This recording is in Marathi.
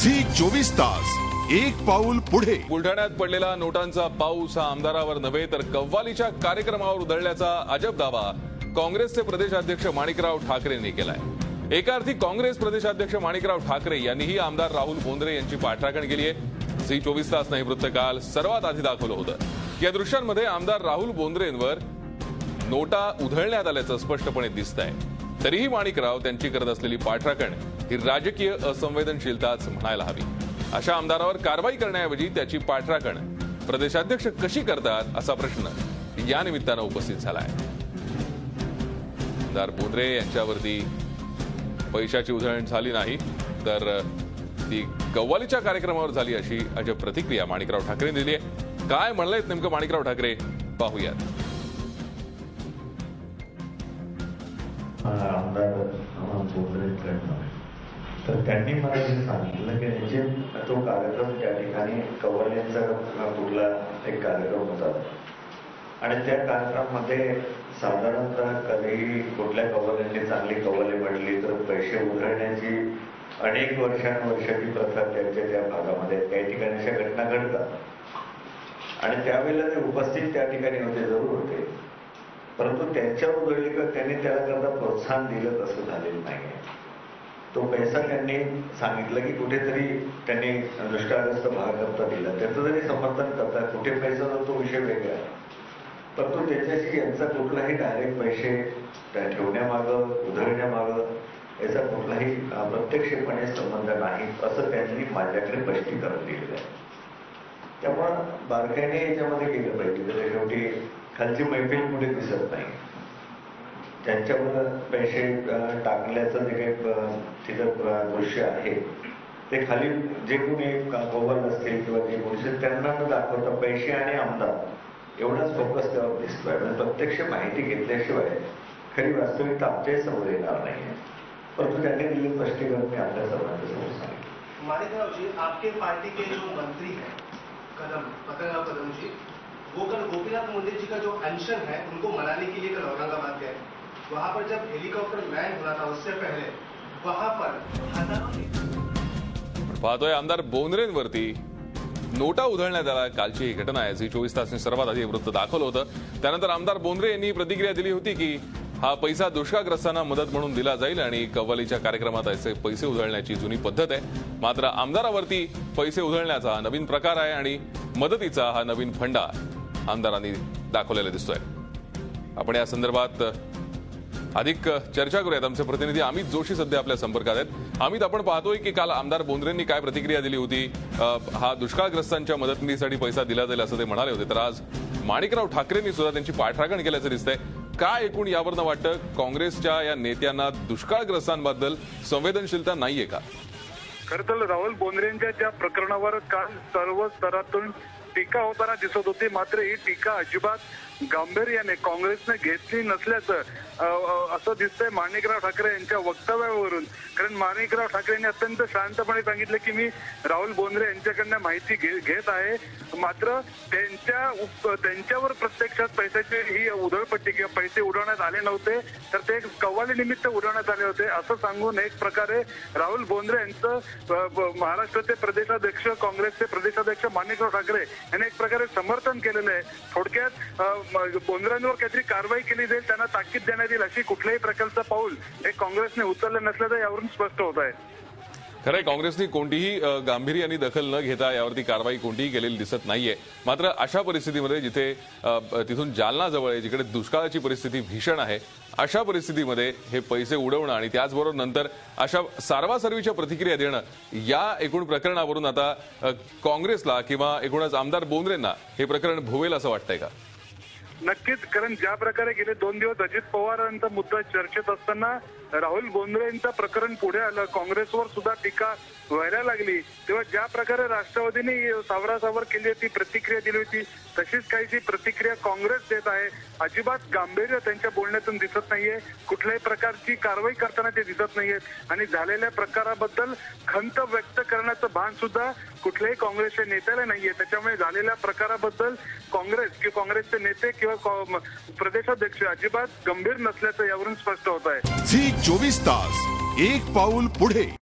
झी 24 तास एक पाऊल पुढे। बुलढाण्यात पडलेला नोटांचा पाऊस हा आमदारावर नव्हे तर कव्वालीच्या कार्यक्रमावर उधळल्याचा अजब दावा काँग्रेसचे प्रदेशाध्यक्ष माणिकराव ठाकरेंनी केलाय। एका अर्थी काँग्रेस प्रदेशाध्यक्ष माणिकराव ठाकरे यांनीही आमदार राहुल बोंद्रे यांची पाठराखण केली आहे। झी 24 तास हे वृत्त काल सर्वात आधी दाखवलं होतं। या दृश्यांमध्ये आमदार राहुल बोंद्रेंवर नोटा उधळण्यात आल्याचं स्पष्टपणे दिसतंय। तरीही माणिकराव त्यांची करत असलेली पाठराखण ही राजकीय असंवेदनशीलताच म्हणायला हवी। अशा आमदारावर कारवाई करण्याऐवजी त्याची पाठराखण प्रदेशाध्यक्ष कशी करतात असा प्रश्न या निमित्तानं उपस्थित झालाय। आमदार बोंद्रे यांच्यावरती पैशाची उधळण झाली नाही तर ती कव्वालीच्या कार्यक्रमावर झाली अशी अजब प्रतिक्रिया माणिकराव ठाकरेंनी दिली आहे। काय म्हणलेत नेमकं माणिकराव ठाकरे पाहूयात। आमदार बोंद्रेंकडनं तर त्यांनी मला हे सांगितलं की जे तो कार्यक्रम त्या ठिकाणी कव्वालीचा कुठला एक कार्यक्रम होता आणि त्या कार्यक्रमामध्ये साधारणतः कधीही कुठल्या कव्वाल्यांनी चांगली कव्वाली म्हणली तर पैसे उधळण्याची अनेक वर्षानुवर्षाची प्रथा त्यांच्या त्या भागामध्ये त्या ठिकाणी अशा घटना घडतात आणि त्यावेळेला ते उपस्थित त्या ठिकाणी होते, जरूर होते, परंतु त्यांच्यावर उधळली का त्यांनी त्याला करता प्रोत्साहन दिलं तसं झालेलं नाही। तो पैसा त्यांनी सांगितलं की कुठेतरी त्यांनी दुष्काळग्रस्त भागाकरता दिला, त्याचं जरी समर्थन करतात, कुठे पैसा जातो तो विषय वेगळा, परंतु त्याच्याशी यांचा कुठलाही डायरेक्ट पैसे ठेवण्यामागं उधळण्यामागं याचा कुठलाही प्रत्यक्षपणे संबंध नाही असं त्यांनी माझ्याकडे स्पष्टीकरण दिलेलं आहे। त्यामुळं बारकाईने याच्यामध्ये गेलं पाहिजे। तर शेवटी खालची मैफिल कुठे दिसत नाही, त्यांच्यावर पैसे टाकल्याचं जे काही तिथं दृश्य आहे ते खाली जे कोणी कव्वाल असतील किंवा जे कोणी त्यांना न दाखवता पैसे आणि आमदार एवढाच फोकस त्यावर दिसतोय। प्रत्यक्ष माहिती घेतल्याशिवाय खरी वास्तविकता आमच्याही समोर येणार नाही। परंतु त्यांनी दिलेलं स्पष्टीकरण मी आपल्या सर्वांच्या समोर सांगितलं। माणिकराव जी, आपके पार्टी के जो मंत्री हैं कदम जी, वो कल गोपीनाथ मुंडे जी का जो अनशन है उनको मनाने के लिए कल औरंगाबाद गए। वहां पर जब हेलीकॉप्टर लैंड हुआ था उससे पहले वहां पर पाहतोय आमदार बोंद्रेंवरती नोटा उधळण्यात आला। कालची ही घटना आहे। झी 24 तासने सर्वात आधी वृत्त दाखवलं होतं। त्यानंतर आमदार बोंद्रे यांनी प्रतिक्रिया दिली होती की हा पैसा दुष्काळग्रस्तांना मदत म्हणून दिला जाईल आणि कव्वालीच्या कार्यक्रमात असे पैसे उधळण्याची जुनी पद्धत आहे। मात्र आमदारावरती पैसे उधळण्याचा हा नवीन प्रकार आहे आणि मदतीचा हा नवीन फंडा आमदारांनी दाखवलेला दिसतोय। आपण या संदर्भात अधिक चर्चा करूयात। आमचे प्रतिनिधी अमित जोशी सध्या आपल्या संपर्कात आहेत। अमित, आपण पाहतोय की काल आमदार बोंद्रेंनी काय प्रतिक्रिया दिली होती। हा दुष्काळग्रस्तांच्या मदतीसाठी पैसा दिला जाईल असं ते म्हणाले होते, तर आज माणिकराव ठाकरेंनी सुद्धा त्यांची पाठराखण केल्याचं दिसतंय। काय एकूण यावरनं वाटतं, काँग्रेसच्या या नेत्यांना दुष्काळग्रस्तांबद्दल संवेदनशीलता नाहीये का? खरं तर राहुल बोंद्रेंच्या त्या प्रकरणावर काल सर्व स्तरातून टीका होताना दिसत होती, मात्र ही टीका अजिबात गांभीर्याने काँग्रेसने घेतली नसल्याचं असं दिसतंय माणिकराव ठाकरे यांच्या वक्तव्यावरून। कारण माणिकराव ठाकरेंनी अत्यंत शांतपणे सांगितलं की मी राहुल बोंद्रे यांच्याकडनं माहिती घेत आहे, मात्र त्यांच्यावर प्रत्यक्षात पैशाची ही उधळपट्टी किंवा पैसे उडवण्यात आले नव्हते, तर ते कव्वाली निमित्त उडवण्यात आले होते असं सांगून एक प्रकारे राहुल बोंद्रे यांचं महाराष्ट्राचे प्रदेशाध्यक्ष काँग्रेसचे प्रदेशाध्यक्ष माणिकराव ठाकरे यांनी एक प्रकारे समर्थन केलेलं आहे। थोडक्यात बोंद्रेंवर काहीतरी कारवाई केली जाईल, त्यांना ताकीद देण्यात येईल अशी कुठल्याही प्रकारचं पाऊल हे काँग्रेसने उचललं नसल्याचं यावरून स्पष्ट होत आहे। खरंय, काँग्रेसने कोणतीही गांभीर्याने दखल न घेता यावरती कारवाई कोणतीही केलेली दिसत नाहीये। मात्र अशा परिस्थितीमध्ये जिथे तिथून जालना जवळ आहे, जिकडे दुष्काळाची परिस्थिती भीषण आहे, अशा परिस्थितीमध्ये हे पैसे उडवणं आणि त्याचबरोबर नंतर अशा सारवासारवीच्या प्रतिक्रिया देणं, या एकूण प्रकरणावरून आता काँग्रेसला किंवा एकूणच आमदार बोंद्रेंना हे प्रकरण भोवेल असं वाटतंय का? नक्कीच, कारण ज्या प्रकारे गेले 2 दिवस अजित पवारांचा मुद्दा चर्चेत असताना राहुल बोंद्रेंचं प्रकरण पुढे आलं, काँग्रेसवर सुद्धा टीका व्हायला लागली, तेव्हा ज्या प्रकारे राष्ट्रवादीने सावरासावर केली ती प्रतिक्रिया दिली होती, तशीच काहीशी प्रतिक्रिया काँग्रेस देत आहे। अजिबात गांभीर्य त्यांच्या बोलण्यातून दिसत नाहीये, कुठल्याही प्रकारची कारवाई करताना ते दिसत नाहीयेत आणि झालेल्या प्रकाराबद्दल खंत व्यक्त करण्याचं भान सुद्धा कुठल्याही काँग्रेसच्या नेत्याला नाहीये। त्याच्यामुळे झालेल्या प्रकाराबद्दल काँग्रेस किंवा काँग्रेसचे नेते किंवा प्रदेशाध्यक्ष अजिबात गंभीर नसल्याचं यावरून स्पष्ट होत आहे। झी 24 तास एक पाऊल पुढे।